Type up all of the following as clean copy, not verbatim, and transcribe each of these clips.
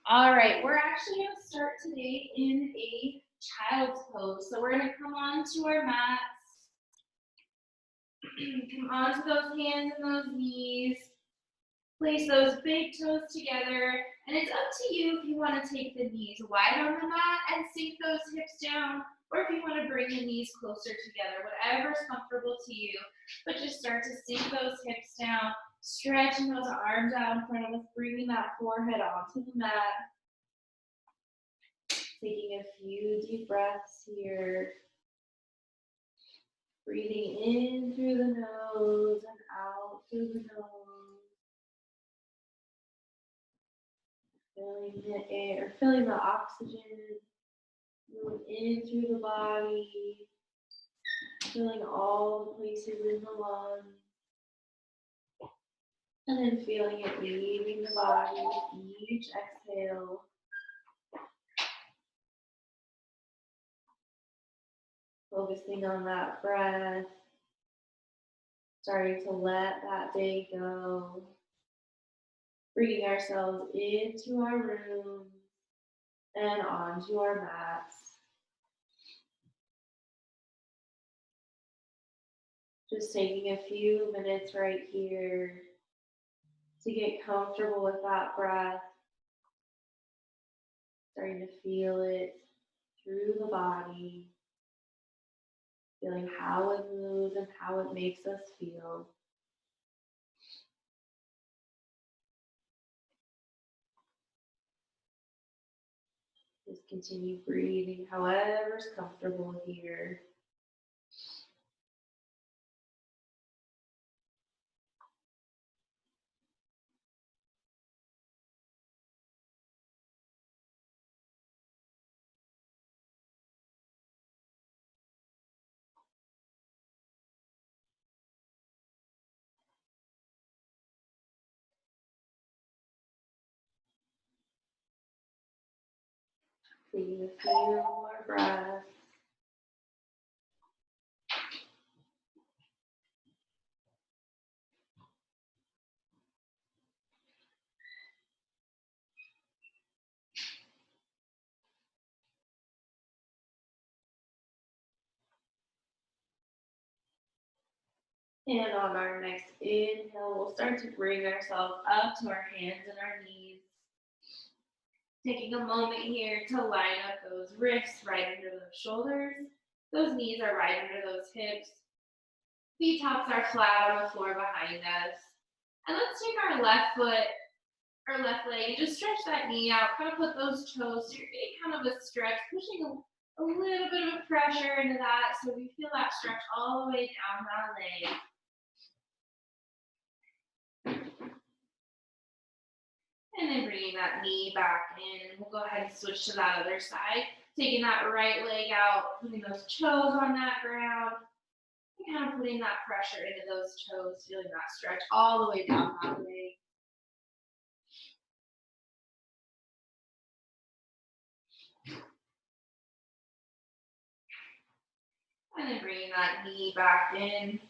All right, we're actually going to start today in a child's pose. So we're going to come onto our mats, come onto those hands and those knees, place those big toes together, and it's up to you if you want to take the knees wide on the mat and sink those hips down, or if you want to bring the knees closer together, whatever's comfortable to you. But just start to sink those hips down, stretching those arms out in front of us, bringing that forehead onto the mat. Taking a few deep breaths here. Breathing in through the nose and out through the nose. Filling the air, filling the oxygen, moving in through the body, filling all the places in the lungs. And then feeling it leaving the body with each exhale. Focusing on that breath, starting to let that day go, bringing ourselves into our room and onto our mats. Just taking a few minutes right here to get comfortable with that breath, starting to feel it through the body. Feeling how it moves and how it makes us feel. Just continue breathing however's comfortable here. Taking a few more breaths. And on our next inhale, we'll start to bring ourselves up to our hands and our knees. Taking a moment here to line up those wrists right under those shoulders. Those knees are right under those hips. Feet tops are flat on the floor behind us. And let's take our left foot or left leg and just stretch that knee out. Kind of put those toes. So you're getting kind of a stretch, pushing a little bit of a pressure into that. So we feel that stretch all the way down that leg. And then bringing that knee back in, and we'll go ahead and switch to that other side. Taking that right leg out, putting those toes on that ground, and kind of putting that pressure into those toes, feeling that stretch all the way down that leg. And then bringing that knee back in.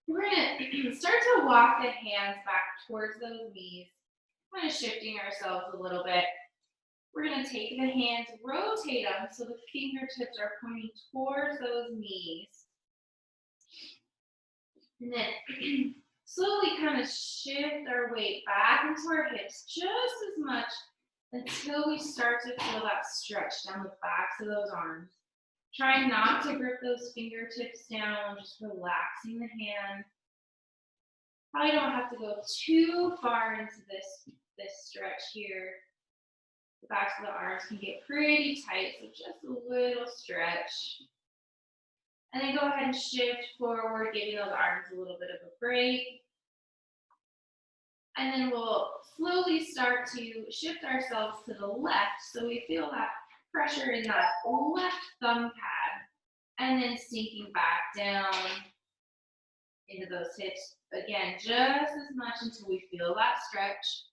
We're going to start to walk the hands back towards those knees, kind of shifting ourselves a little bit. We're going to take the hands, rotate them so the fingertips are pointing towards those knees. And then slowly kind of shift our weight back into our hips just as much until we start to feel that stretch down the backs of those arms. Try not to grip those fingertips down, just relaxing the hand. Probably don't have to go too far into this stretch here. The backs of the arms can get pretty tight, so just a little stretch. And then go ahead and shift forward, giving those arms a little bit of a break. And then we'll slowly start to shift ourselves to the left so we feel that pressure in that left thumb pad. And then sinking back down into those hips. Again, just as much until we feel that stretch.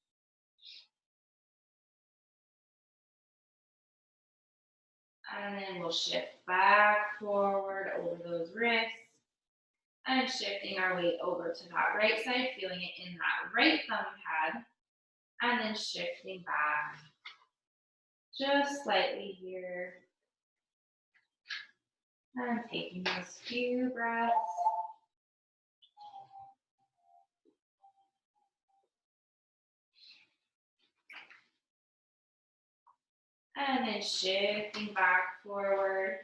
And then we'll shift back forward over those wrists. And shifting our weight over to that right side, feeling it in that right thumb pad. and then shifting back just slightly here. And taking those few breaths. And then shifting back forward.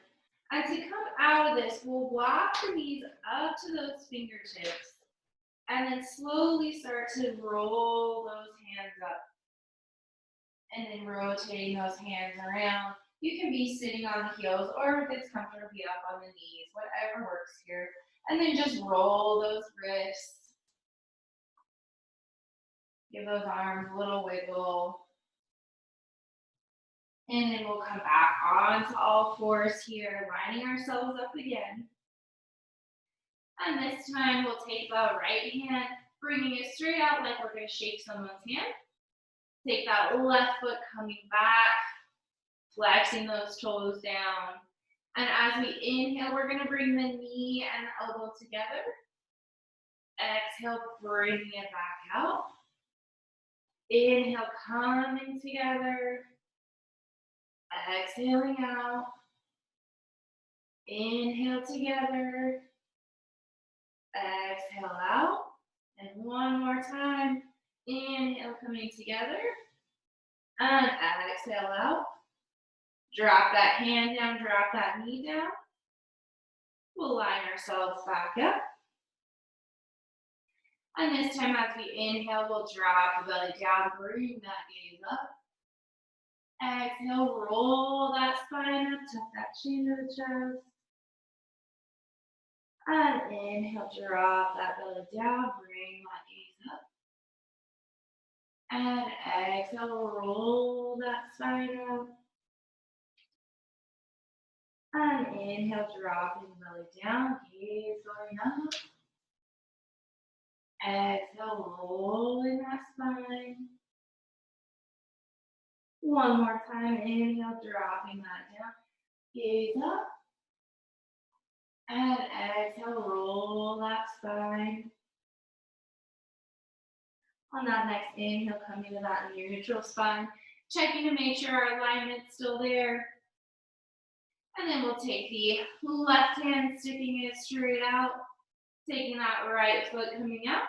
And to come out of this, we'll walk the knees up to those fingertips. And then slowly start to roll those hands up. And then rotating those hands around. You can be sitting on the heels, or if it's comfortable, be up on the knees, whatever works here. And then just roll those wrists. Give those arms a little wiggle. And then we'll come back onto all fours here, lining ourselves up again. And this time we'll take the right hand, bringing it straight out like we're going to shake someone's hand. Take that left foot coming back, flexing those toes down. And as we inhale, we're going to bring the knee and the elbow together. Exhale, bringing it back out. Inhale, coming together. Exhaling out. Inhale together. Exhale out. And one more time. Inhale, coming together. And exhale out. Drop that hand down, drop that knee down. We'll line ourselves back up. And this time as we inhale, we'll drop the belly down, bring that gaze up. Exhale, roll that spine up, tuck that chin to the chest. And inhale, drop that belly down, bring that gaze up. And exhale, roll that spine up. And inhale, dropping the belly down, gaze going up. Exhale, rolling that spine. One more time, inhale, dropping that down, gaze up. And exhale, roll that spine. On that next inhale, coming to that neutral spine, checking to make sure our alignment's still there. And then we'll take the left hand, sticking it straight out, taking that right foot coming out.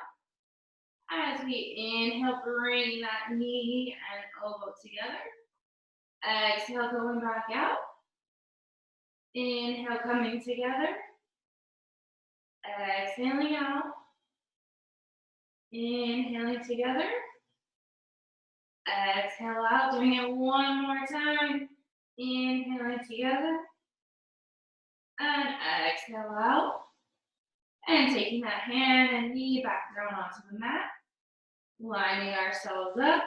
As we inhale, bring that knee and elbow together. Exhale, going back out. Inhale, coming together. Exhaling out. Inhaling together. Exhale out. Doing it one more time. Inhaling together. And exhale out. And taking that hand and knee back down onto the mat. Lining ourselves up.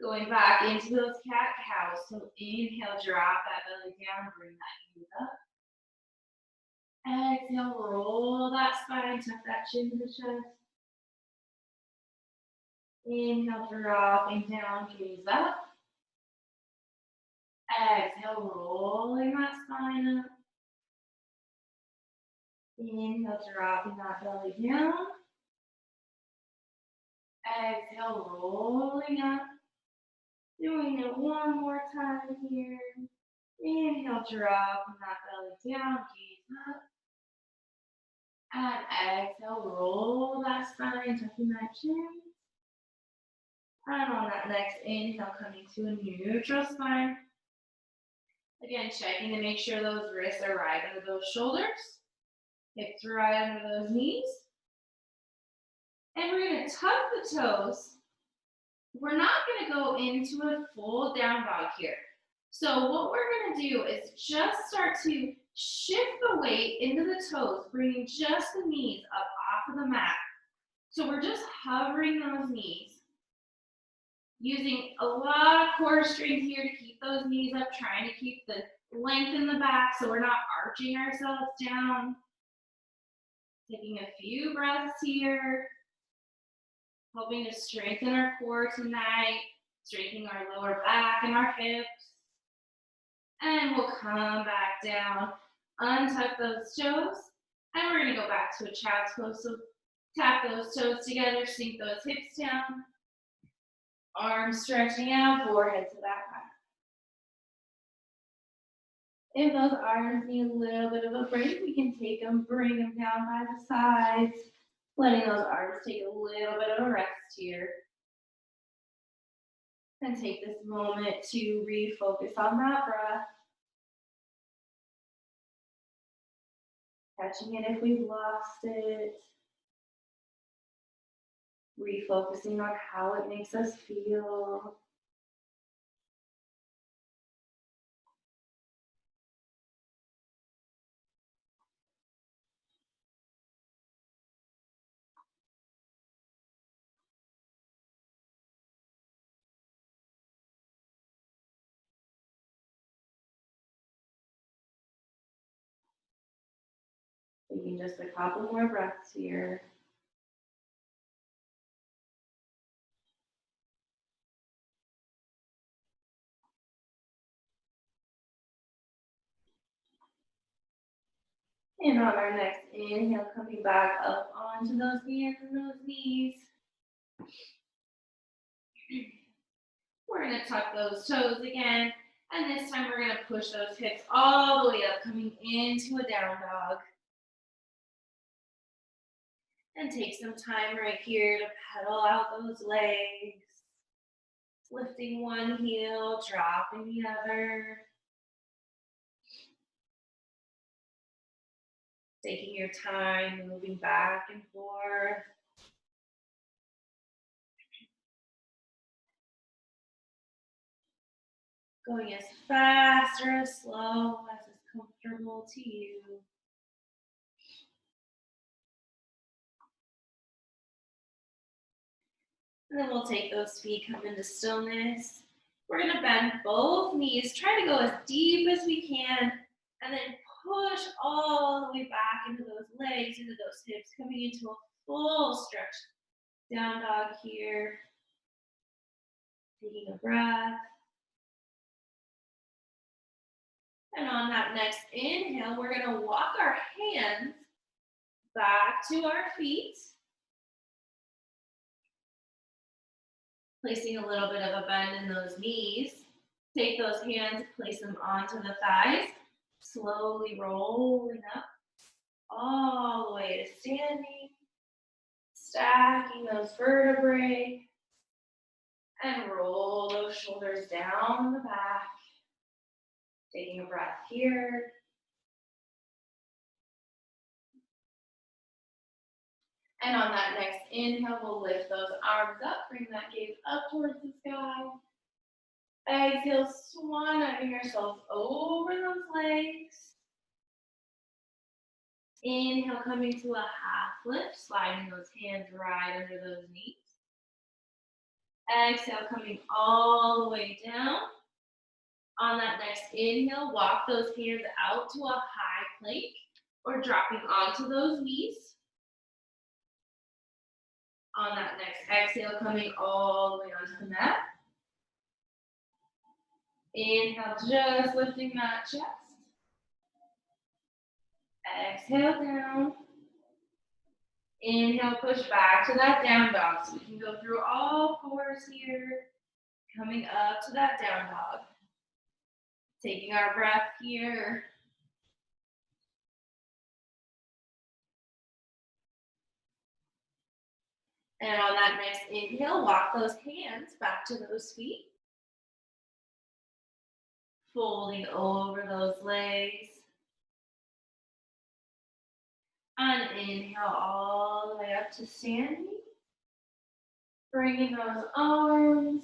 Going back into those cat-cows. So inhale, drop that belly down, bring that gaze up. Exhale, roll that spine, tuck that chin to the chest. Inhale, dropping down, gaze up. Exhale, rolling that spine up. Inhale, dropping that belly down. Exhale, rolling up. Doing it one more time here. Inhale, dropping that belly down, gaze up. And exhale, roll that spine, tucking that chin. And on that next inhale, coming to a neutral spine. Again, checking to make sure those wrists are right under those shoulders. Hips right under those knees. And we're going to tuck the toes. We're not going to go into a full down dog here. So what we're going to do is just start to shift the weight into the toes, bringing just the knees up off of the mat. So we're just hovering those knees. Using a lot of core strength here to keep those knees up, trying to keep the length in the back so we're not arching ourselves down. Taking a few breaths here. Helping to strengthen our core tonight, strengthening our lower back and our hips. And we'll come back down, untuck those toes, and we're going to go back to a child's pose. So tap those toes together, sink those hips down. Arms stretching out, forehead to that back. If those arms need a little bit of a break, we can take them, bring them down by the sides, letting those arms take a little bit of a rest here. And take this moment to refocus on that breath. Catching it if we've lost it. Refocusing on how it makes us feel. Taking just a couple more breaths here. And on our next inhale, coming back up onto those hands and those knees. We're going to tuck those toes again. And this time we're going to push those hips all the way up, coming into a down dog. And take some time right here to pedal out those legs. Lifting one heel, dropping the other. Taking your time, moving back and forth. Going as fast or as slow as is comfortable to you. And then we'll take those feet, come into stillness. We're going to bend both knees, try to go as deep as we can, and then push all the way back into those legs, into those hips, coming into a full stretch. Down dog here. Taking a breath. And on that next inhale, we're going to walk our hands back to our feet. Placing a little bit of a bend in those knees. Take those hands, place them onto the thighs. Slowly rolling up all the way to standing. Stacking those vertebrae. And roll those shoulders down the back. Taking a breath here. And on that next inhale, we'll lift those arms up, bring that gaze up towards the sky. Exhale, swan-netting yourself over those legs. Inhale, coming to a half lift, sliding those hands right under those knees. Exhale, coming all the way down. On that next inhale, walk those hands out to a high plank or dropping onto those knees. On that next exhale, coming all the way onto the mat. Inhale, just lifting that chest. Exhale down. Inhale, push back to that down dog. So we can go through all fours here. Coming up to that down dog. Taking our breath here. And on that next inhale, walk those hands back to those feet. Folding over those legs. And inhale all the way up to standing. Bringing those arms.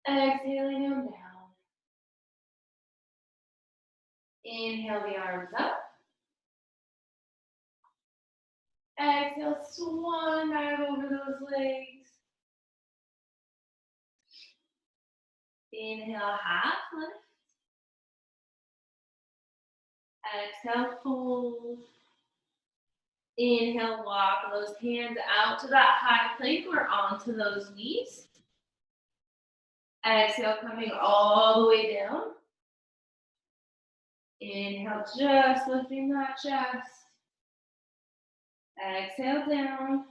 Exhaling them down. Inhale the arms up. Exhale, swan dive over those legs. Inhale, half lift. Exhale, fold. Inhale, walk those hands out to that high plank or onto those knees. Exhale, coming all the way down. Inhale, just lifting that chest. Exhale down.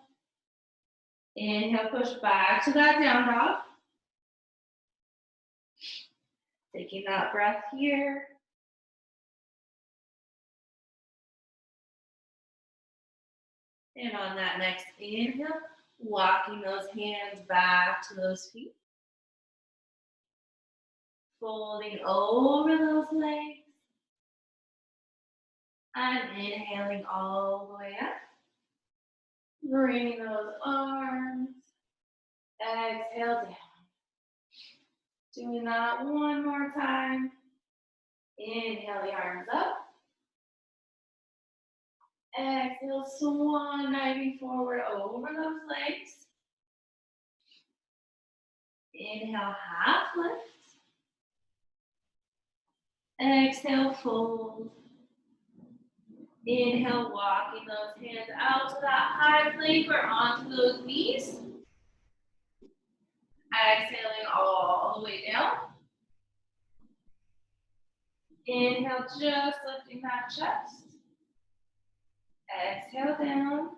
Inhale, push back to that down dog. Taking that breath here. And on that next inhale, walking those hands back to those feet. Folding over those legs. And inhaling all the way up. Bring those arms. Exhale down. Doing that one more time. Inhale the arms up. Exhale, swan diving forward over those legs. Inhale, half lift. Exhale, fold. Inhale, walking those hands out to that high plank or onto those knees. Exhaling all the way down. Inhale, just lifting that chest. Exhale down.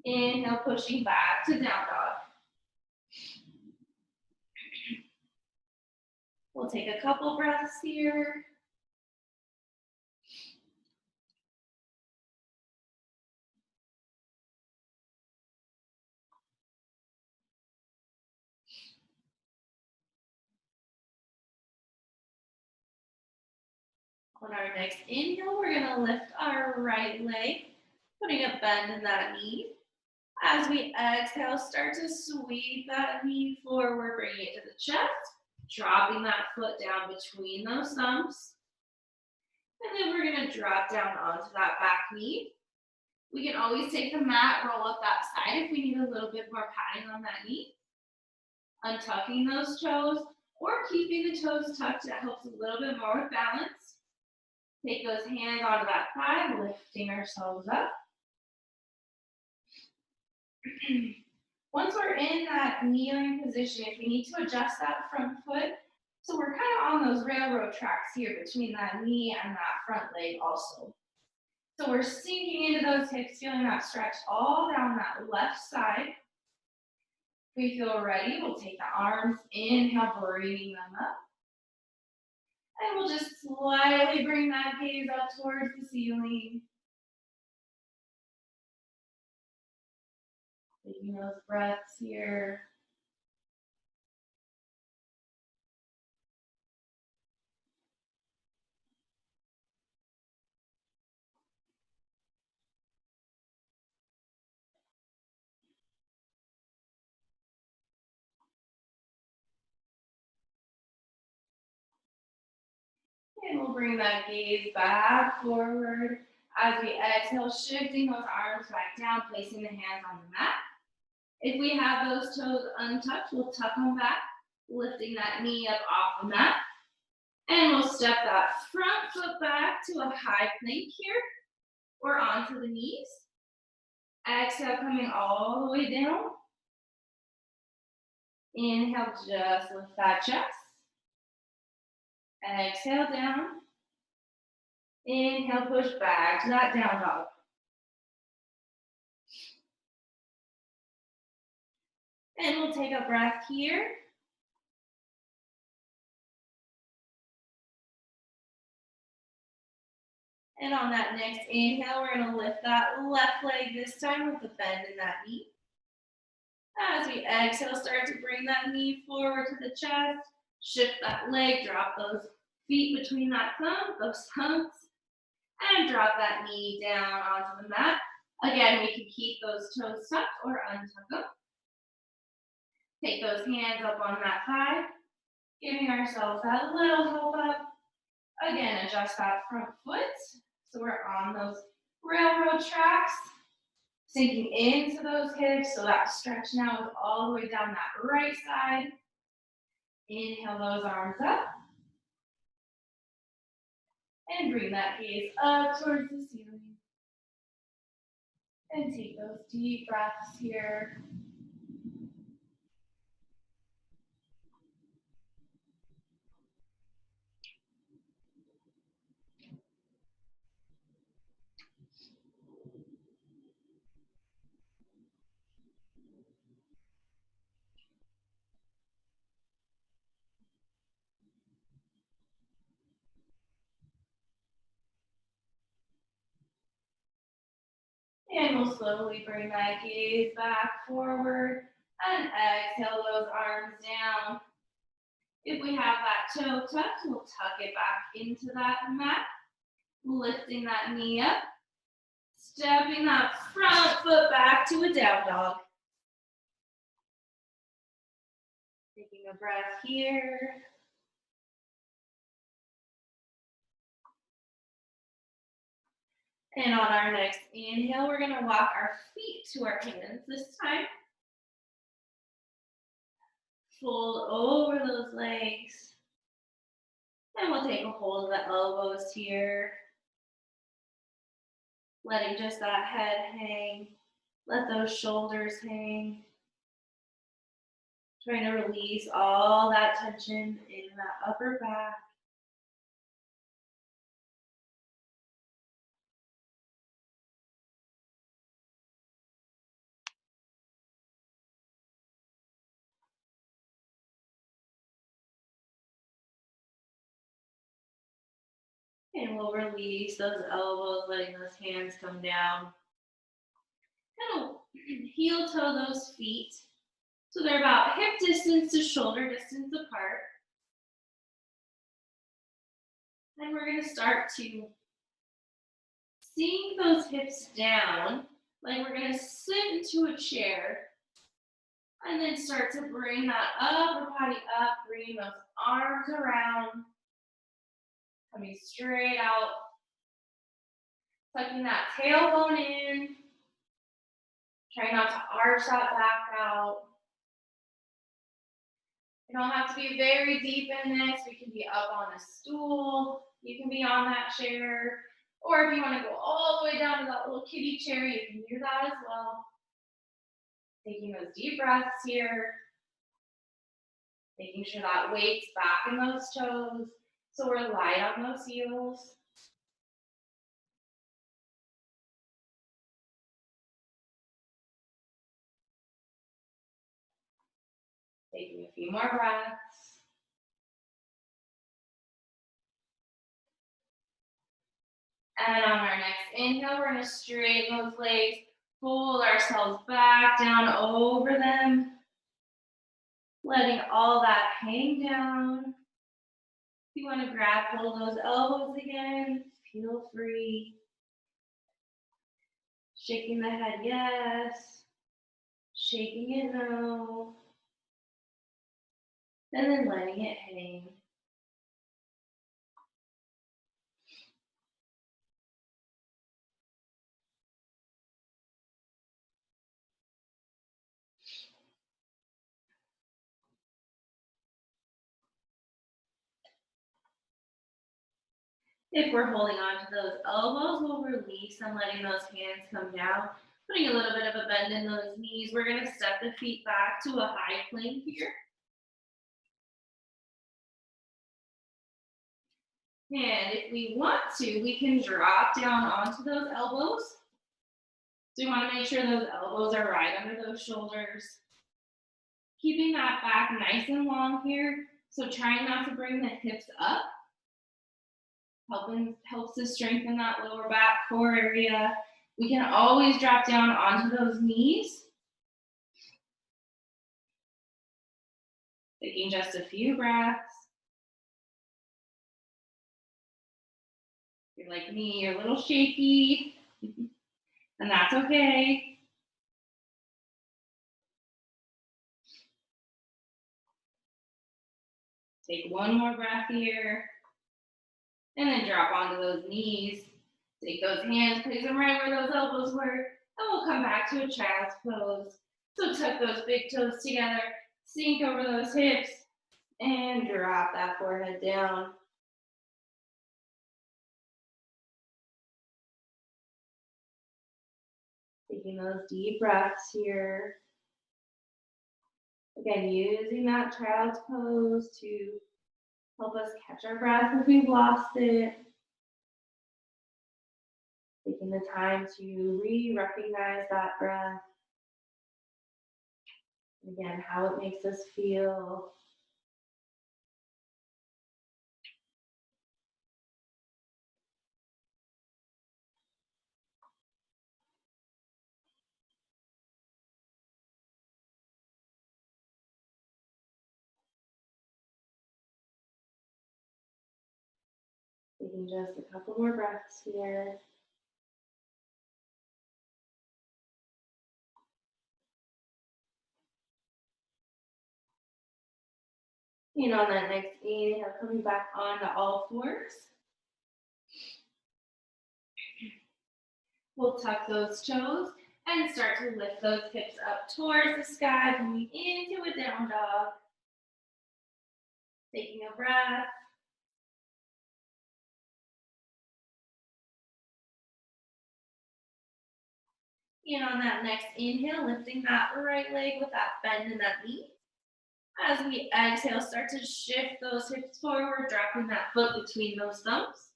Inhale, pushing back to down dog. We'll take a couple breaths here. On our next inhale, we're going to lift our right leg, putting a bend in that knee. As we exhale, start to sweep that knee forward, bringing it to the chest, dropping that foot down between those thumbs. And then we're going to drop down onto that back knee. We can always take the mat, roll up that side if we need a little bit more padding on that knee. Untucking those toes or keeping the toes tucked, that helps a little bit more with balance. Take those hands onto that thigh, lifting ourselves up. Once we're in that kneeling position, if we need to adjust that front foot, so we're kind of on those railroad tracks here between that knee and that front leg also. So we're sinking into those hips, feeling that stretch all down that left side. If we feel ready, we'll take the arms, inhale, bringing them up. And we'll just slightly bring that gaze up towards the ceiling. Taking those breaths here. And we'll bring that gaze back forward. As we exhale, shifting those arms back down, placing the hands on the mat. If we have those toes untucked, we'll tuck them back, lifting that knee up off the mat. And we'll step that front foot back to a high plank here, or onto the knees. Exhale, coming all the way down. Inhale, just lift that chest. Exhale down. Inhale, push back to that down dog. And we'll take a breath here. And on that next inhale, we're going to lift that left leg this time with the bend in that knee. As we exhale, start to bring that knee forward to the chest. Shift that leg, drop those feet between that thumb, those thumbs, and drop that knee down onto the mat. Again, we can keep those toes tucked or untuck them. Take those hands up on that thigh, giving ourselves that little help up. Again, adjust that front foot. So we're on those railroad tracks, sinking into those hips. So that stretch now is all the way down that right side. Inhale those arms up. And bring that gaze up towards the ceiling. And take those deep breaths here. And we'll slowly bring that gaze back forward and exhale those arms down. If we have that toe tucked, we'll tuck it back into that mat, lifting that knee up, stepping that front foot back to a down dog. Taking a breath here. And on our next inhale, we're gonna walk our feet to our hands this time. Fold over those legs. And we'll take a hold of the elbows here. Letting just that head hang. Let those shoulders hang. Trying to release all that tension in that upper back. And we'll release those elbows, letting those hands come down. Kind of heel toe those feet so they're about hip distance to shoulder distance apart. And we're going to start to sink those hips down, like we're going to sit into a chair. And then start to bring that upper body up, bringing those arms around, coming straight out, tucking that tailbone in. Try not to arch that back out. You don't have to be very deep in this. We can be up on a stool. You can be on that chair. Or if you want to go all the way down to that little kiddie chair, you can do that as well. Taking those deep breaths here. Making sure that weight's back in those toes. So we're light on those heels. Taking a few more breaths. And on our next inhale, we're going to straighten those legs, pull ourselves back down over them, letting all that hang down. If you want to grab hold of those elbows again, feel free. Shaking the head, yes. Shaking it, no. And then letting it hang. If we're holding on to those elbows, we'll release them, letting those hands come down, putting a little bit of a bend in those knees. We're going to step the feet back to a high plank here. And if we want to, we can drop down onto those elbows. So you want to make sure those elbows are right under those shoulders. Keeping that back nice and long here. So trying not to bring the hips up. Helps to strengthen that lower back core area. We can always drop down onto those knees. Taking just a few breaths. You're like me, you're a little shaky, and that's okay. Take one more breath here. And then drop onto those knees. Take those hands, place them right where those elbows were, and we'll come back to a child's pose. So tuck those big toes together, sink over those hips, and drop that forehead down. Taking those deep breaths here. Again, using that child's pose to help us catch our breath if we've lost it. Taking the time to re-recognize that breath. Again, how it makes us feel. Taking just a couple more breaths here. And on that next inhale, coming back onto all fours. We'll tuck those toes and start to lift those hips up towards the sky, moving into a down dog. Taking a breath. And on that next inhale, lifting that right leg with that bend in that knee. As we exhale, start to shift those hips forward, dropping that foot between those thumbs.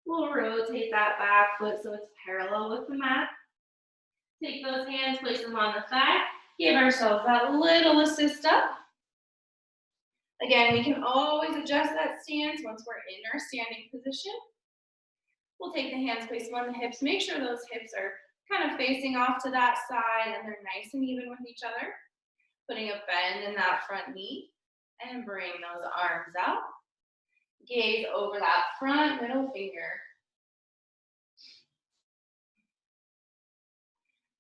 We'll rotate that back foot so it's parallel with the mat. Take those hands, place them on the thigh. Give ourselves that little assist up. Again, we can always adjust that stance once we're in our standing position. We'll take the hands, place them on the hips. Make sure those hips are kind of facing off to that side and they're nice and even with each other. Putting a bend in that front knee and bring those arms out. Gaze over that front middle finger.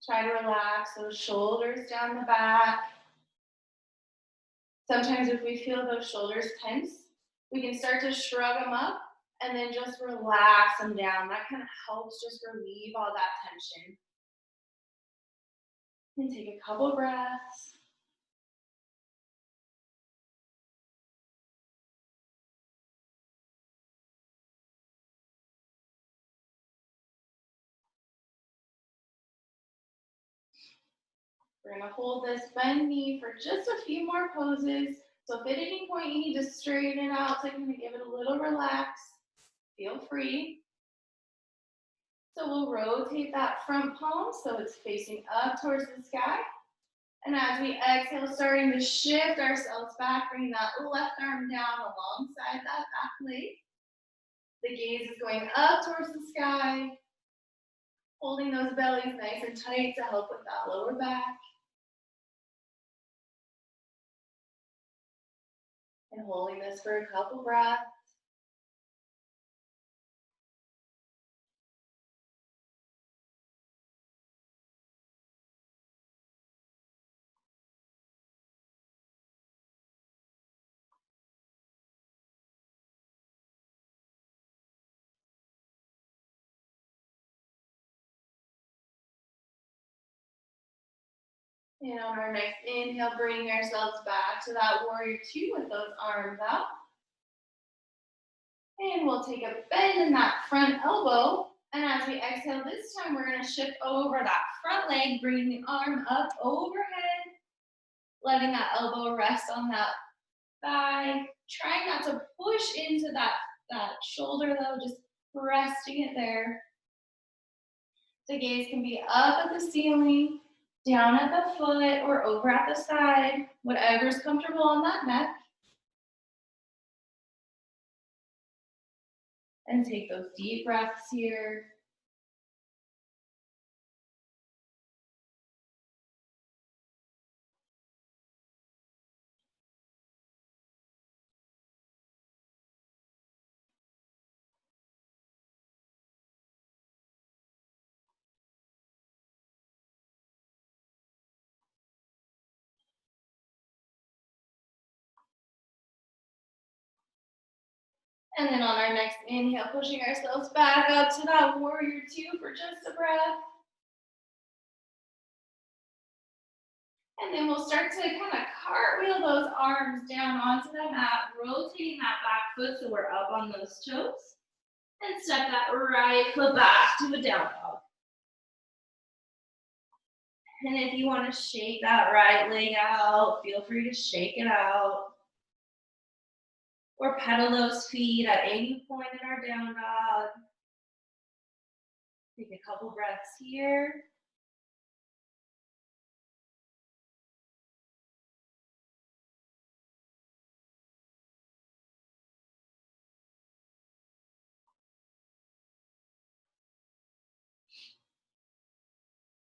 Try to relax those shoulders down the back. Sometimes if we feel those shoulders tense, we can start to shrug them up and then just relax them down. That kind of helps just relieve all that tension. And take a couple breaths. We're going to hold this bend knee for just a few more poses. So if at any point you need to straighten it out, so you can give it a little relax, feel free. So we'll rotate that front palm so it's facing up towards the sky. And as we exhale, starting to shift ourselves back, bringing that left arm down alongside that back leg. The gaze is going up towards the sky, holding those bellies nice and tight to help with that lower back. And holding this for a couple breaths. And on our next inhale, bringing ourselves back to that warrior two with those arms out. And we'll take a bend in that front elbow. And as we exhale, this time we're going to shift over that front leg, bringing the arm up overhead, letting that elbow rest on that thigh. Trying not to push into that shoulder though, just resting it there. The gaze can be up at the ceiling, down at the foot, or over at the side, whatever's comfortable on that neck. And take those deep breaths here. And then on our next inhale, pushing ourselves back up to that warrior two for just a breath. And then we'll start to kind of cartwheel those arms down onto the mat, rotating that back foot so we're up on those toes. And step that right foot back to a down dog. And if you want to shake that right leg out, feel free to shake it out. Or pedal those feet at any point in our down dog. Take a couple breaths here.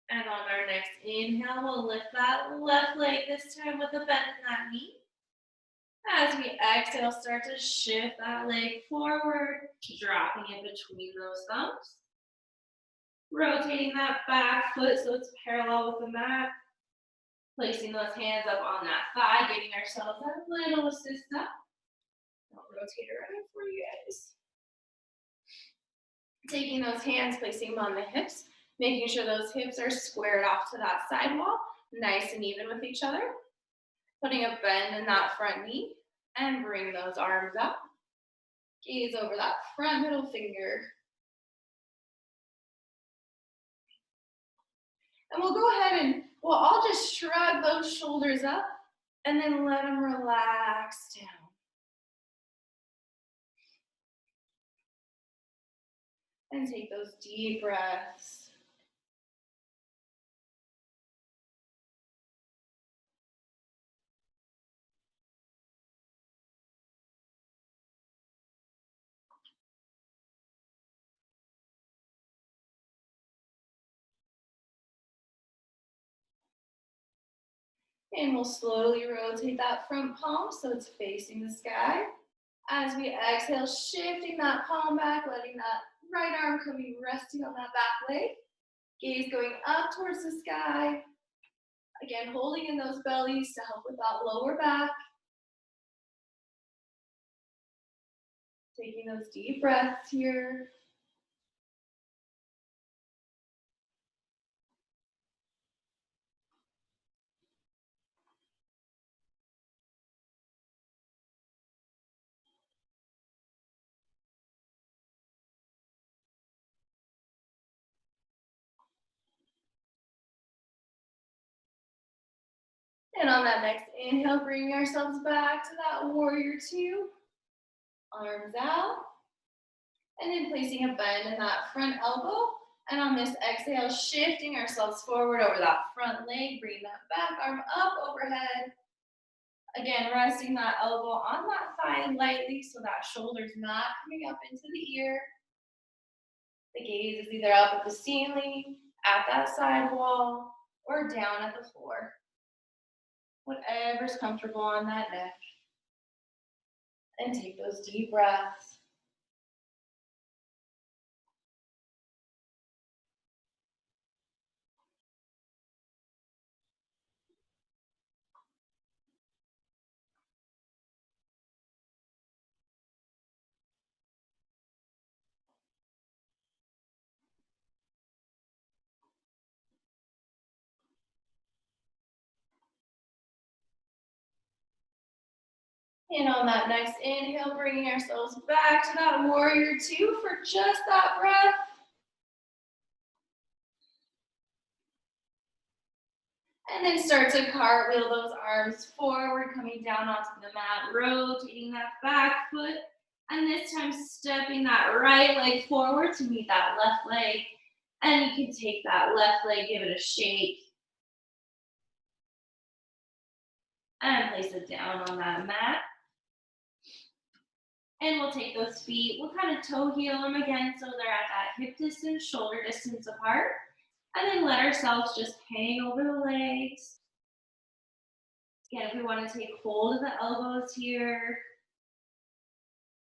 And on our next inhale, we'll lift that left leg this time with a bend in that knee. As we exhale, start to shift that leg forward, dropping it between those thumbs. Rotating that back foot so it's parallel with the mat. Placing those hands up on that thigh, giving ourselves a little assist up. I'll rotate around for you guys. Taking those hands, placing them on the hips, making sure those hips are squared off to that side wall, nice and even with each other. Putting a bend in that front knee and bring those arms up. Gaze over that front middle finger. And we'll go ahead and we'll all just shrug those shoulders up and then let them relax down. And take those deep breaths. And we'll slowly rotate that front palm so it's facing the sky. As we exhale, shifting that palm back, letting that right arm coming resting on that back leg. Gaze going up towards the sky. Again, holding in those bellies to help with that lower back. Taking those deep breaths here. And on that next inhale, bringing ourselves back to that warrior two. Arms out. And then placing a bend in that front elbow. And on this exhale, shifting ourselves forward over that front leg, bringing that back arm up overhead. Again, resting that elbow on that thigh lightly so that shoulder's not coming up into the ear. The gaze is either up at the ceiling, at that side wall, or down at the floor. Whatever's comfortable on that neck. And take those deep breaths. And on that next inhale, bringing ourselves back to that warrior two for just that breath. And then start to cartwheel those arms forward, coming down onto the mat, rotating that back foot. And this time stepping that right leg forward to meet that left leg. And you can take that left leg, give it a shake. And place it down on that mat. And we'll take those feet, we'll kind of toe heel them again so they're at that hip distance, shoulder distance apart. And then let ourselves just hang over the legs. Again, if we want to take hold of the elbows here,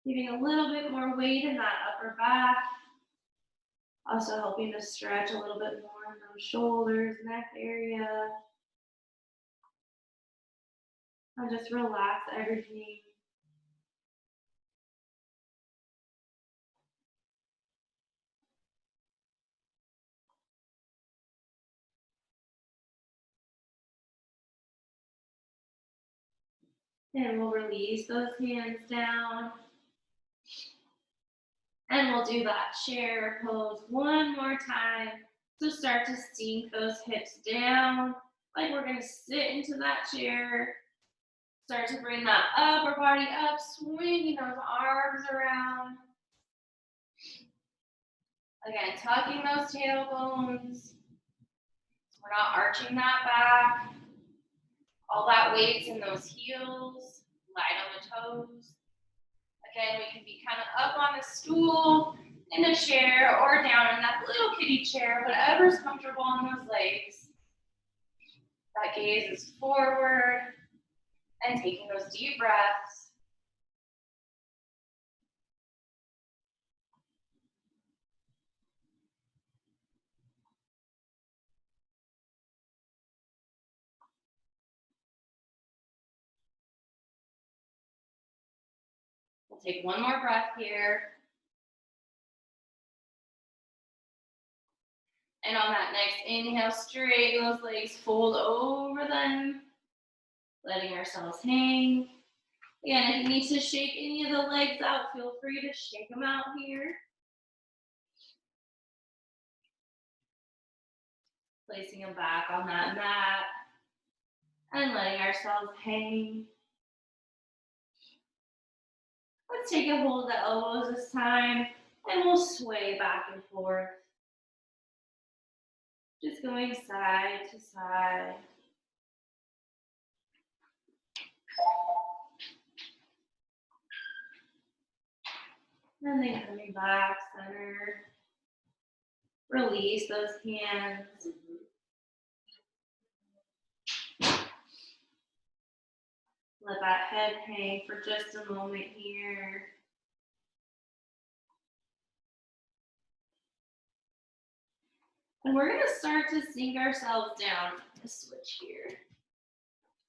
giving a little bit more weight in that upper back. Also helping to stretch a little bit more in those shoulders, neck area. And just relax everything. And we'll release those hands down. And we'll do that chair pose one more time. So start to sink those hips down, like we're gonna sit into that chair. Start to bring that upper body up, swinging those arms around. Again, tucking those tailbones. We're not arching that back. All that weight's in those heels, light on the toes. Again, we can be kind of up on a stool, in a chair, or down in that little kitty chair, whatever's comfortable on those legs. That gaze is forward. And taking those deep breaths. We'll take one more breath here. And on that next inhale, straighten those legs, fold over them, letting ourselves hang. Again, if you need to shake any of the legs out, feel free to shake them out here. Placing them back on that mat and letting ourselves hang. Let's take a hold of the elbows this time and we'll sway back and forth. Just going side to side. And then coming back, center. Release those hands. Let that head hang for just a moment here. And we're going to start to sink ourselves down. Let's switch here.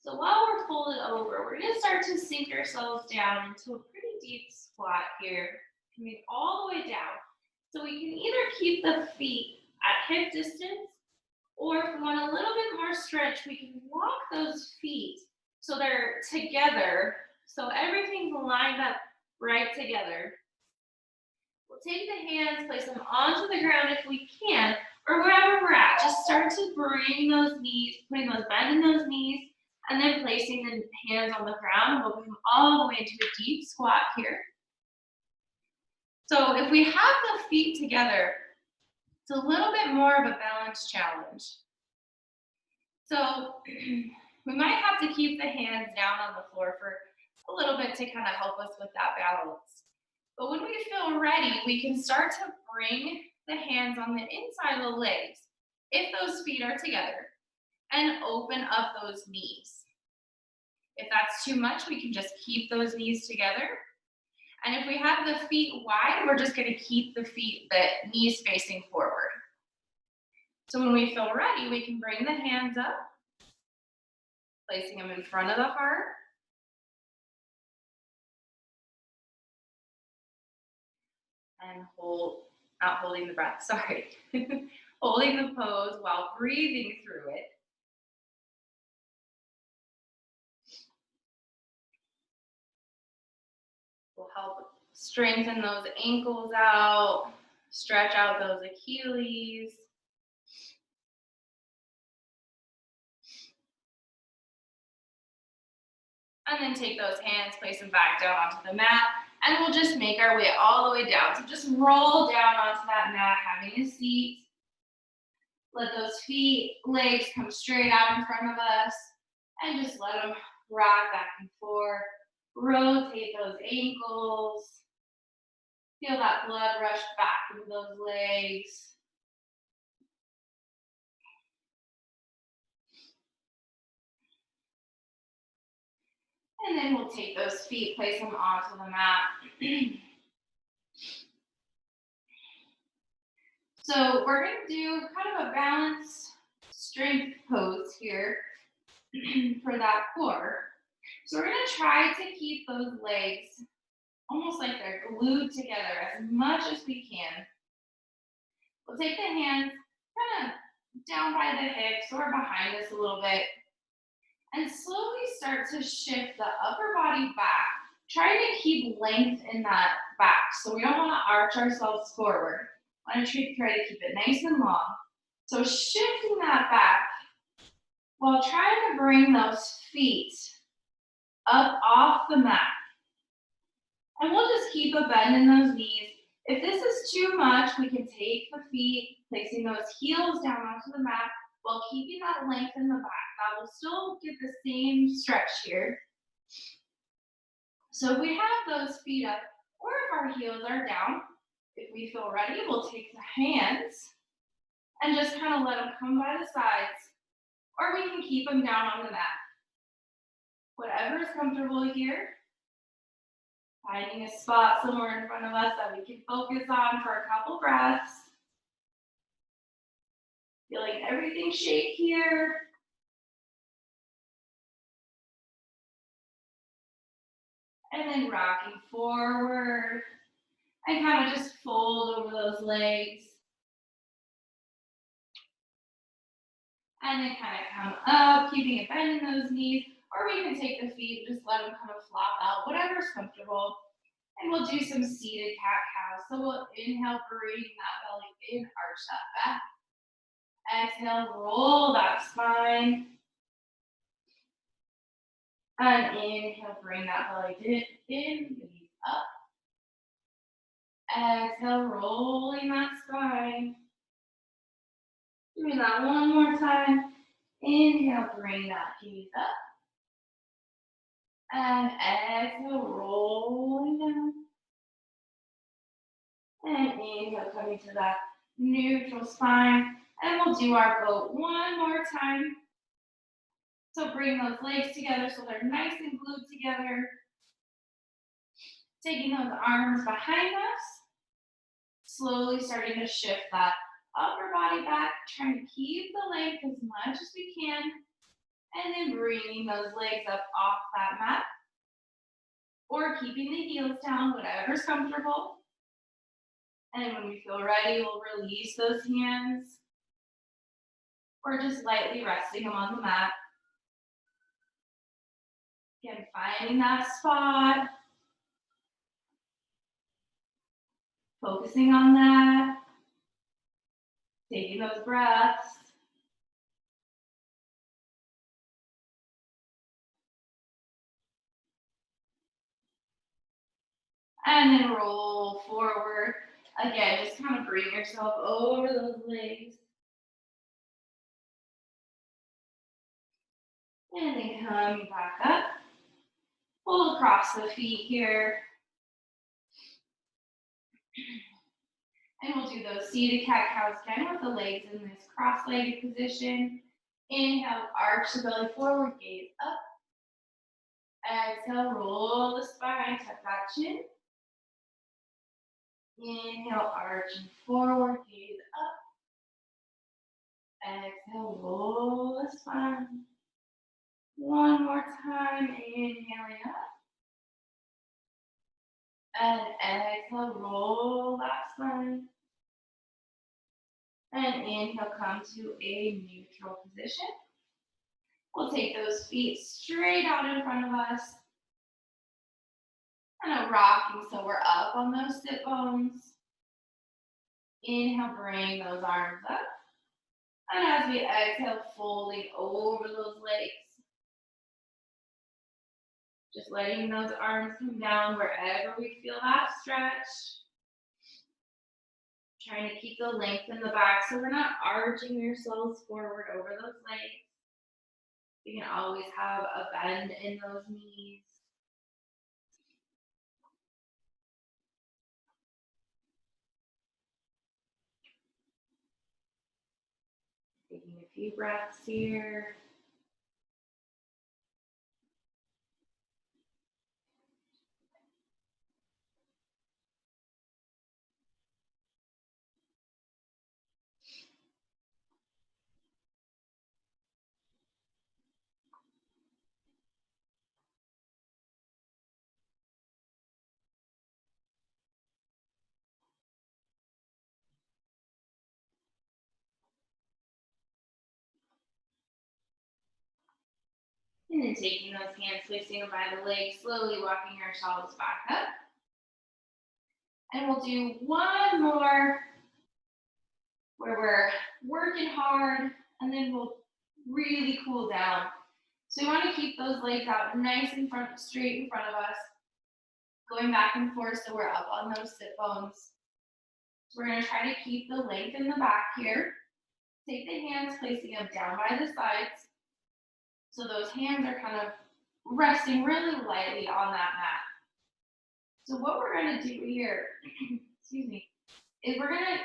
So while we're folded over, we're going to start to sink ourselves down into a pretty deep squat here, coming all the way down. So we can either keep the feet at hip distance, or if we want a little bit more stretch, we can walk those feet so they're together, so everything's lined up right together. We'll take the hands, place them onto the ground if we can, or wherever we're at. Just start to bring those knees, putting those bend in those knees, and then placing the hands on the ground. We'll come all the way into a deep squat here. So if we have the feet together, it's a little bit more of a balance challenge. So we might have to keep the hands down on the floor for a little bit to kind of help us with that balance. But when we feel ready, we can start to bring the hands on the inside of the legs, if those feet are together, and open up those knees. If that's too much, we can just keep those knees together. And if we have the feet wide, we're just going to keep the knees facing forward. So when we feel ready, we can bring the hands up, placing them in front of the heart. And not holding the breath, sorry. Holding the pose while breathing through it. Will help strengthen those ankles out, stretch out those Achilles. And then take those hands, place them back down onto the mat, and we'll just make our way all the way down. So just roll down onto that mat, having a seat. Let those legs come straight out in front of us, and just let them rock back and forth. Rotate those ankles. Feel that blood rush back into those legs. And then we'll take those feet, place them onto the mat. So we're going to do kind of a balanced strength pose here for that core. So we're going to try to keep those legs almost like they're glued together as much as we can. We'll take the hands kind of down by the hips or behind us a little bit, and slowly start to shift the upper body back, trying to keep length in that back. So we don't want to arch ourselves forward. I want to try to keep it nice and long. So shifting that back while trying to bring those feet up off the mat. And we'll just keep a bend in those knees. If this is too much, we can take the feet, placing those heels down onto the mat while keeping that length in the back. That will still get the same stretch here. So if we have those feet up, or if our heels are down, if we feel ready, we'll take the hands and just kind of let them come by the sides, or we can keep them down on the mat. Whatever is comfortable here. Finding a spot somewhere in front of us that we can focus on for a couple breaths. Feeling everything shake here. And then rocking forward. And kind of just fold over those legs. And then kind of come up, keeping a bend in those knees. Or we can take the feet and just let them kind of flop out, whatever's comfortable. And we'll do some seated cat-cow. So we'll inhale, bring that belly in, arch that back. Exhale, roll that spine. And inhale, bring that belly in, knees up. Exhale, rolling that spine. Doing that one more time. Inhale, bring that gaze up. And exhale, rolling down. And inhale, coming to that neutral spine. And we'll do our boat one more time. So bring those legs together so they're nice and glued together. Taking those arms behind us. Slowly starting to shift that upper body back, trying to keep the length as much as we can. And then bringing those legs up off that mat. Or keeping the heels down, whatever's comfortable. And when we feel ready, we'll release those hands. Or just lightly resting them on the mat. Again, finding that spot. Focusing on that. Taking those breaths. And then roll forward. Again, just kind of bring yourself over those legs. And then coming back up. Pull across the feet here. And we'll do those seated cat-cows again with the legs in this cross-legged position. Inhale, arch the belly forward, gaze up. Exhale, roll the spine, tuck that chin. Inhale, arch and forward, gaze up. Exhale, roll the spine. One more time, inhaling up. And exhale, roll that spine. And inhale, come to a neutral position. We'll take those feet straight out in front of us. Kind of rocking so we're up on those sit bones. Inhale, bring those arms up. And as we exhale, folding over those legs. Just letting those arms come down wherever we feel that stretch. Trying to keep the length in the back so we're not arching yourselves forward over those legs. You can always have a bend in those knees. Taking a few breaths here. And then taking those hands, placing them by the legs, slowly walking ourselves back up. And we'll do one more where we're working hard, and then we'll really cool down. So we want to keep those legs out nice in front, straight in front of us, going back and forth so we're up on those sit bones. So we're going to try to keep the length in the back here. Take the hands, placing them down by the sides. So those hands are kind of resting really lightly on that mat. So what we're going to do here, excuse me, is we're going to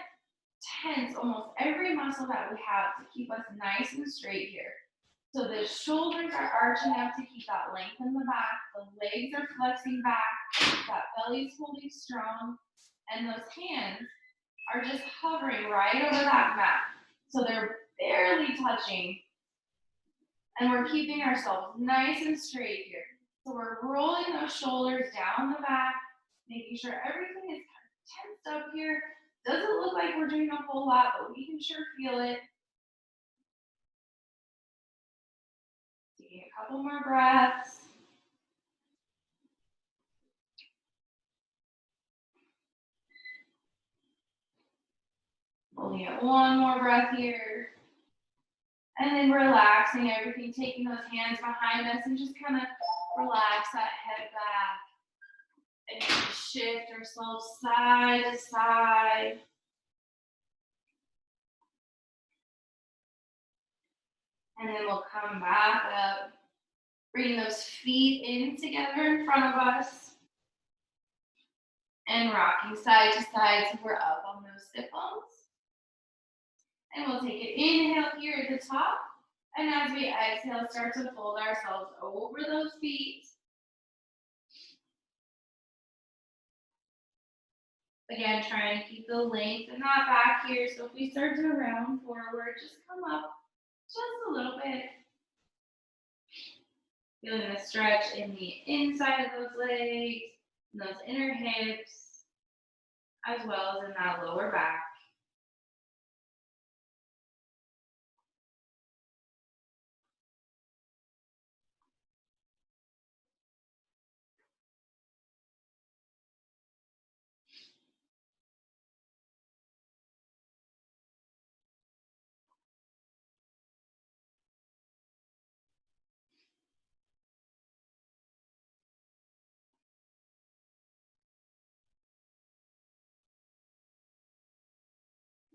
tense almost every muscle that we have to keep us nice and straight here. So the shoulders are arching up to keep that length in the back. The legs are flexing back. That belly's holding strong. And those hands are just hovering right over that mat. So they're barely touching. And we're keeping ourselves nice and straight here. So we're rolling those shoulders down the back, making sure everything is tensed up here. Doesn't look like we're doing a whole lot, but we can sure feel it. Taking a couple more breaths. Holding it one more breath here. And then relaxing everything, taking those hands behind us and just kind of relax that head back. And shift ourselves side to side. And then we'll come back up. Bring those feet in together in front of us. And rocking side to side so we're up on those sit bones. And we'll take an inhale here at the top. And as we exhale, start to fold ourselves over those feet. Again, trying to keep the length in that back here. So if we start to round forward, just come up just a little bit. Feeling the stretch in the inside of those legs, and those inner hips, as well as in that lower back.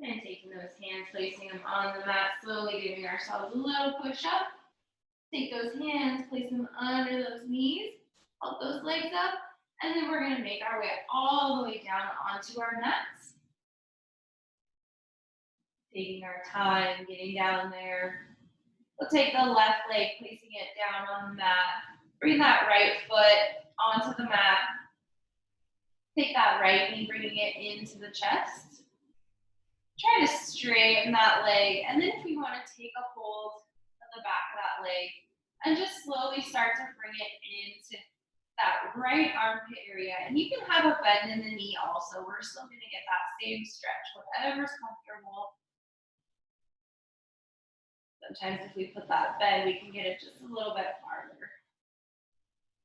And taking those hands, placing them on the mat, slowly giving ourselves a little push up. Take those hands, place them under those knees, help those legs up, and then we're gonna make our way all the way down onto our mats. Taking our time, getting down there. We'll take the left leg, placing it down on the mat. Bring that right foot onto the mat. Take that right knee, bringing it into the chest. Try to straighten that leg, and then if we want to take a hold of the back of that leg, and just slowly start to bring it into that right armpit area. And you can have a bend in the knee also. We're still going to get that same stretch, whatever's comfortable. Sometimes if we put that bend, we can get it just a little bit farther.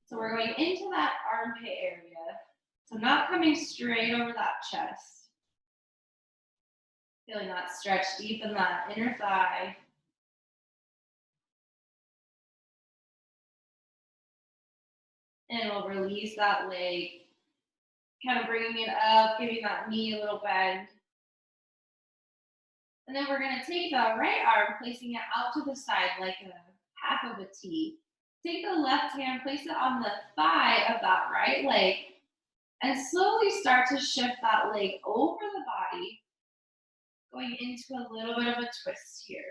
So we're going into that armpit area. So not coming straight over that chest. Feeling that stretch deep in that inner thigh. And we'll release that leg. Kind of bringing it up, giving that knee a little bend. And then we're going to take the right arm, placing it out to the side like a half of a T. Take the left hand, place it on the thigh of that right leg, and slowly start to shift that leg over the body, going into a little bit of a twist here.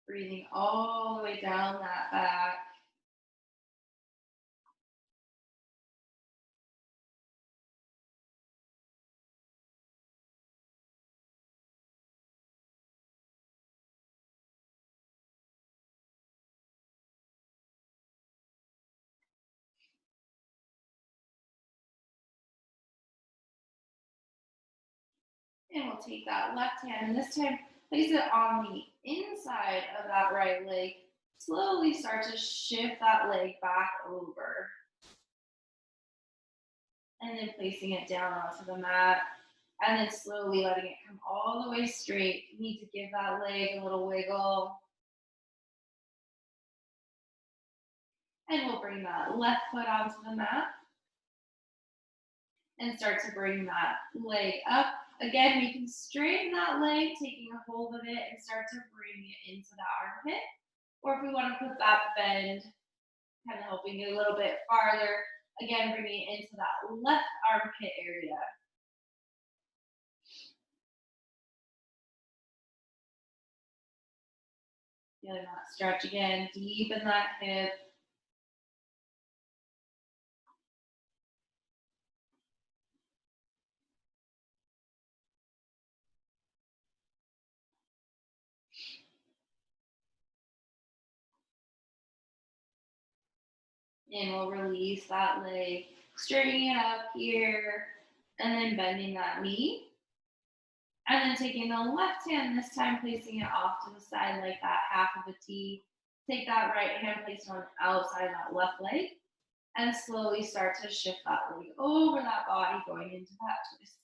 Breathing all the way down that back. And we'll take that left hand, and this time place it on the inside of that right leg. Slowly start to shift that leg back over. And then placing it down onto the mat. And then slowly letting it come all the way straight. You need to give that leg a little wiggle. And we'll bring that left foot onto the mat. And start to bring that leg up. Again, we can straighten that leg, taking a hold of it, and start to bring it into the armpit. Or if we want to put that bend, kind of helping it a little bit farther, again, bringing it into that left armpit area. Feeling that stretch again, deep in that hip. And we'll release that leg, straightening it up here, and then bending that knee. And then taking the left hand, this time placing it off to the side like that half of a T. Take that right hand, place it on the outside of that left leg, and slowly start to shift that leg over that body, going into that twist.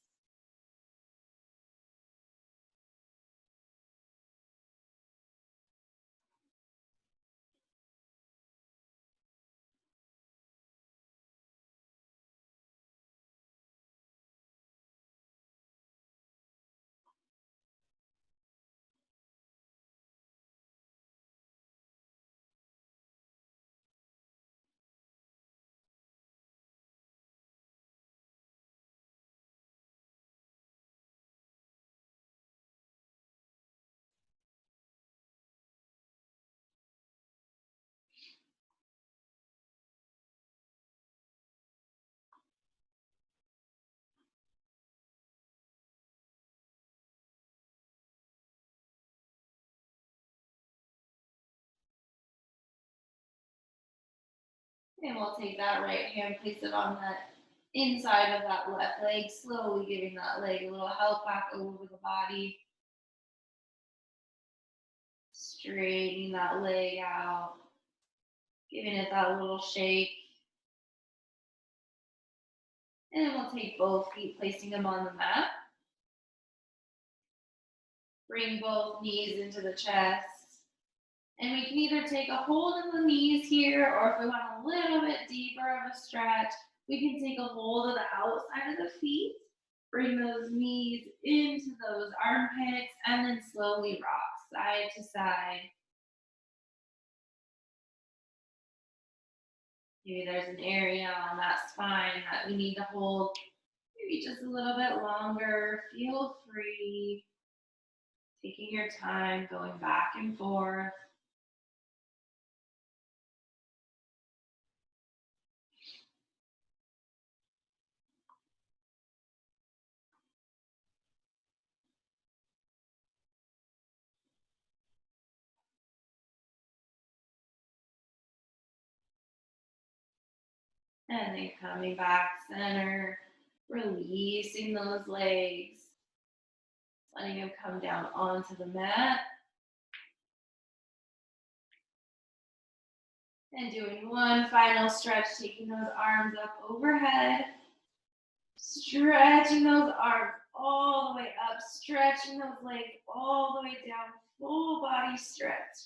And we'll take that right hand, place it on that inside of that left leg, slowly giving that leg a little help back over the body. Straightening that leg out, giving it that little shake. And then we'll take both feet, placing them on the mat. Bring both knees into the chest. And we can either take a hold of the knees here, or if we want a little bit deeper of a stretch, we can take a hold of the outside of the feet. Bring those knees into those armpits, and then slowly rock side to side. Maybe there's an area on that spine that we need to hold maybe just a little bit longer. Feel free, taking your time, going back and forth. And then coming back center, releasing those legs, letting them come down onto the mat. And doing one final stretch, taking those arms up overhead, stretching those arms all the way up, stretching those legs all the way down, full body stretch,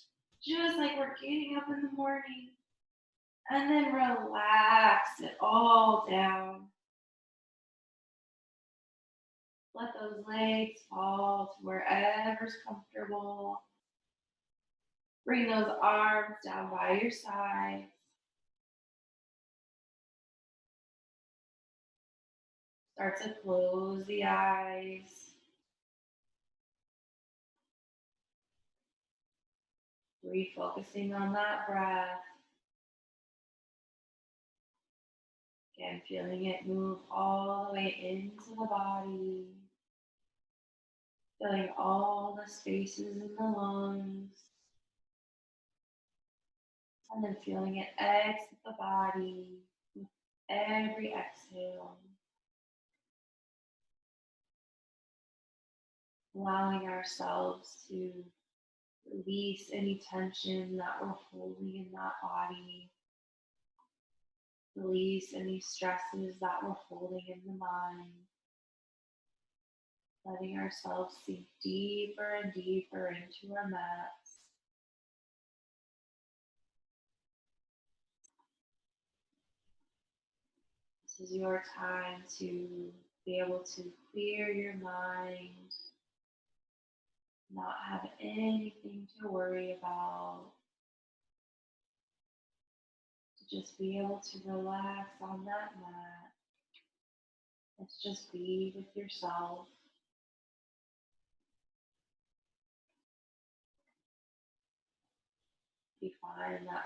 just like we're getting up in the morning. And then relax it all down. Let those legs fall to wherever's comfortable. Bring those arms down by your side. Start to close the eyes. Refocusing on that breath. Again, feeling it move all the way into the body. Filling all the spaces in the lungs. And then feeling it exit the body with every exhale. Allowing ourselves to release any tension that we're holding in that body. Release any stresses that we're holding in the mind. Letting ourselves sink deeper and deeper into our mats. This is your time to be able to clear your mind, not have anything to worry about. Just be able to relax on that mat. Let's just be with yourself. If you find that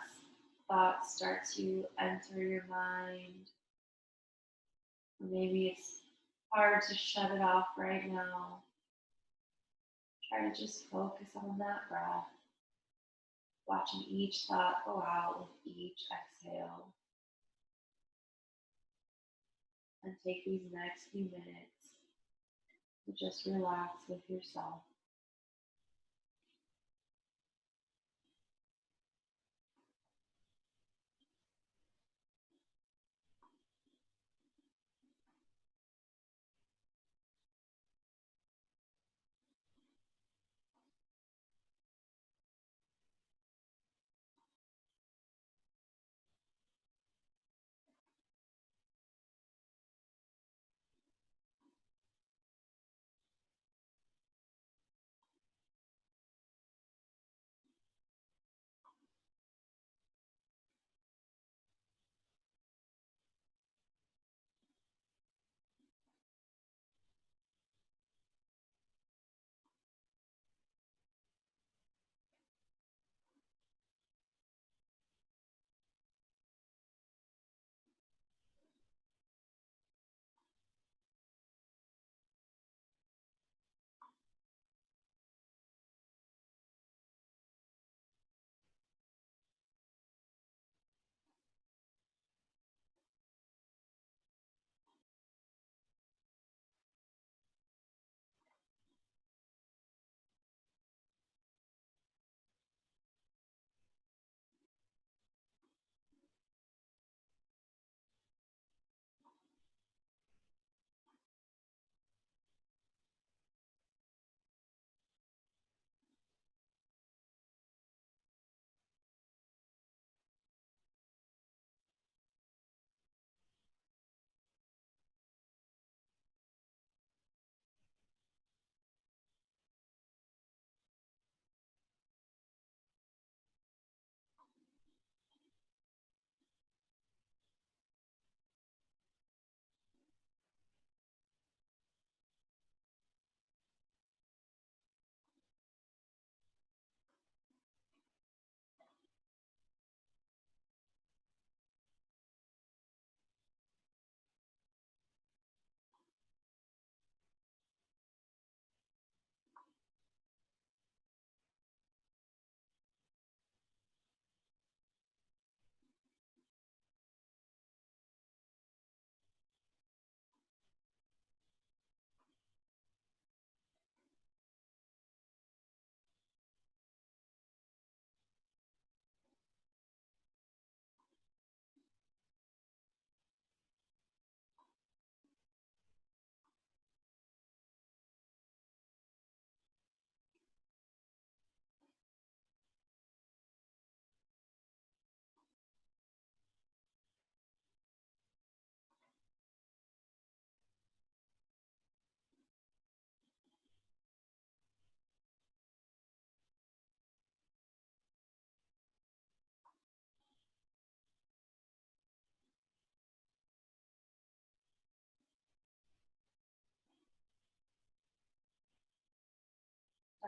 thoughts start to enter your mind, or maybe it's hard to shut it off right now, try to just focus on that breath, watching each thought go out with each exhale. And take these next few minutes to just relax with yourself.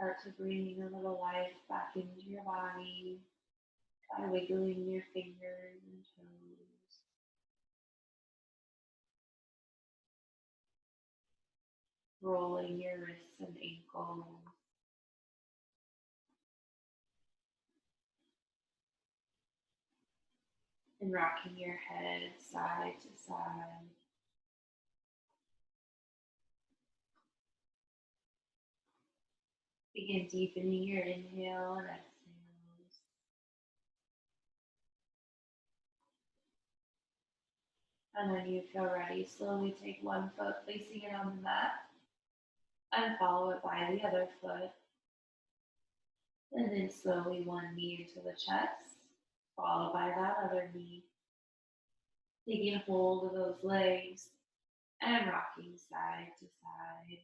Start to bring a little life back into your body by wiggling your fingers and toes, rolling your wrists and ankles, and rocking your head side to side. Begin deepening your inhale and exhales. And when you feel ready, slowly take one foot, placing it on the mat, and follow it by the other foot. And then slowly one knee into the chest, followed by that other knee. Taking hold of those legs and rocking side to side.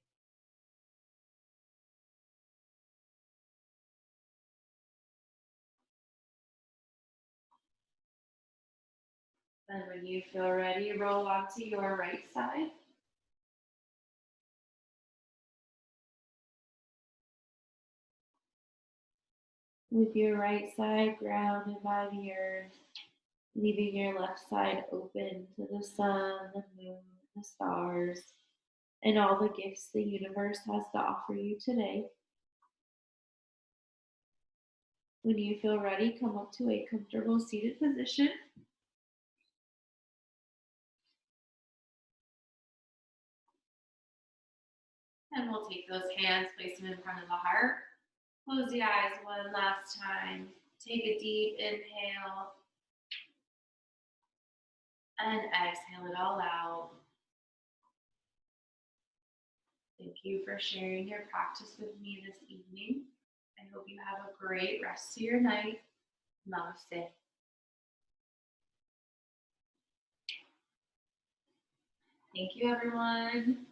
Then when you feel ready, roll onto your right side. With your right side grounded by the earth, leaving your left side open to the sun, the moon, the stars, and all the gifts the universe has to offer you today. When you feel ready, come up to a comfortable seated position. And we'll take those hands, place them in front of the heart. Close the eyes one last time. Take a deep inhale and exhale it all out. Thank you for sharing your practice with me this evening. I hope you have a great rest of your night. Namaste. Thank you, everyone.